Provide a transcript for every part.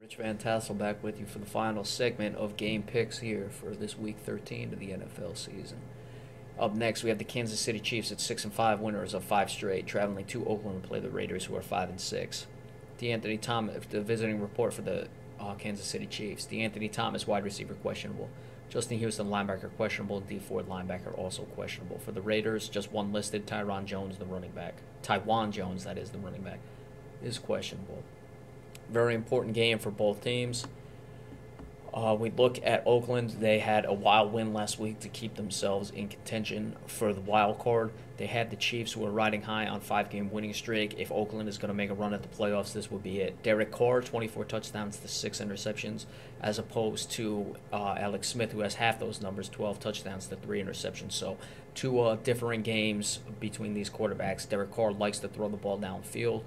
Rich Van Tassel back with you for the final segment of game picks here for this week 13 of the NFL season. Up next, we have the Kansas City Chiefs at 6-5, winners of 5 straight, traveling to Oakland to play the Raiders, who are 5-6. DeAnthony Thomas, the visiting report for the Kansas City Chiefs. DeAnthony Thomas, wide receiver, questionable. Justin Houston, linebacker, questionable. D Ford, linebacker, also questionable. For the Raiders, just one listed. Taiwan Jones, the running back, is questionable. Very important game for both teams. We look at Oakland. They had a wild win last week to keep themselves in contention for the wild card. They had the Chiefs, who are riding high on 5-game winning streak. If Oakland is going to make a run at the playoffs, this would be it. Derek Carr, 24 touchdowns to 6 interceptions, as opposed to Alex Smith, who has half those numbers, 12 touchdowns to 3 interceptions. So two differing games between these quarterbacks. Derek Carr likes to throw the ball downfield.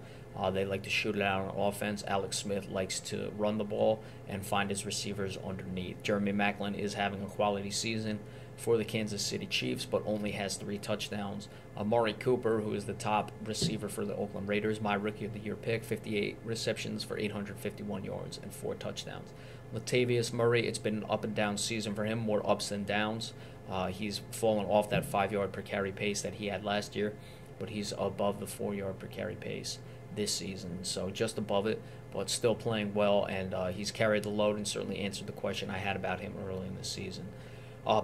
They like to shoot it out on offense. Alex Smith likes to run the ball and find his receivers underneath. Jeremy Maclin is having a quality season for the Kansas City Chiefs, but only has 3 touchdowns. Amari Cooper, who is the top receiver for the Oakland Raiders, my Rookie of the Year pick, 58 receptions for 851 yards and 4 touchdowns. Latavius Murray, it's been an up-and-down season for him, more ups than downs. He's fallen off that 5-yard per carry pace that he had last year, but he's above the 4-yard per carry pace this season, so just above it, but still playing well, and he's carried the load and certainly answered the question I had about him early in the season.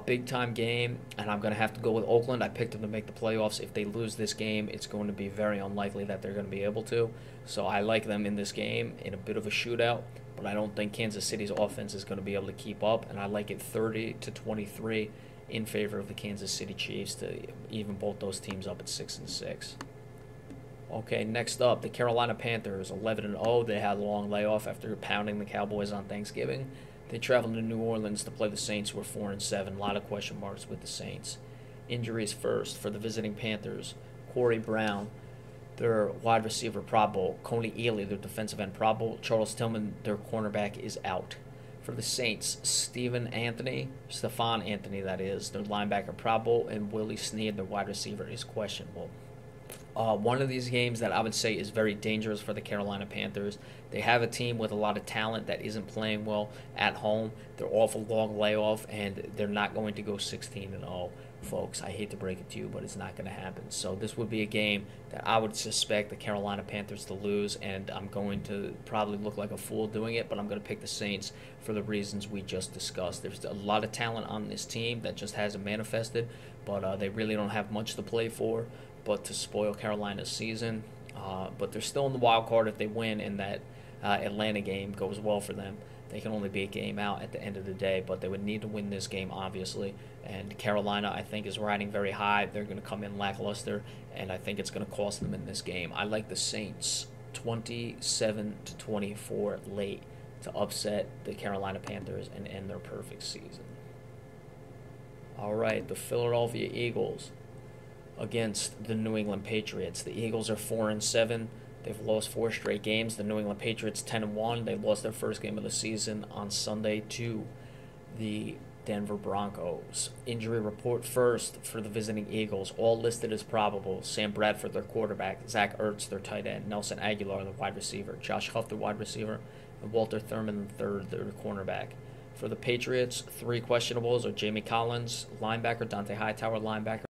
Big time game, and I'm going to have to go with Oakland. I picked them to make the playoffs. If they lose this game, it's going to be very unlikely that they're going to be able to, so I like them in this game in a bit of a shootout, but I don't think Kansas City's offense is going to be able to keep up, and I like it 30-23 in favor of the Kansas City Chiefs to even both those teams up at 6-6. Okay, next up, the Carolina Panthers, 11-0. They had a long layoff after pounding the Cowboys on Thanksgiving. They traveled to New Orleans to play the Saints, who were 4-7. A lot of question marks with the Saints. Injuries first for the visiting Panthers. Corey Brown, their wide receiver, Pro Bowl. Coney Ealy, their defensive end, Pro Bowl. Charles Tillman, their cornerback, is out. For the Saints, Stephon Anthony, their linebacker, Pro Bowl, and Willie Snead, their wide receiver, is questionable. One of these games that I would say is very dangerous for the Carolina Panthers. They have a team with a lot of talent that isn't playing well at home. They're off a long layoff, and they're not going to go 16-0, folks. I hate to break it to you, but it's not going to happen. So this would be a game that I would suspect the Carolina Panthers to lose, and I'm going to probably look like a fool doing it, but I'm going to pick the Saints for the reasons we just discussed. There's a lot of talent on this team that just hasn't manifested, but they really don't have much to play for but to spoil Carolina's season. But they're still in the wild card if they win and that Atlanta game goes well for them. They can only be a game out at the end of the day, but they would need to win this game, obviously. And Carolina, I think, is riding very high. They're going to come in lackluster, and I think it's going to cost them in this game. I like the Saints 27-24 late to upset the Carolina Panthers and end their perfect season. All right, the Philadelphia Eagles against the New England Patriots. The Eagles are 4-7. They've lost 4 straight games. The New England Patriots 10-1. They lost their first game of the season on Sunday to the Denver Broncos. Injury report first for the visiting Eagles. All listed as probable. Sam Bradford, their quarterback. Zach Ertz, their tight end. Nelson Aguilar, the wide receiver. Josh Huff, the wide receiver. And Walter Thurman III, their cornerback. For the Patriots, 3 questionables are Jamie Collins, linebacker. Dante Hightower, linebacker.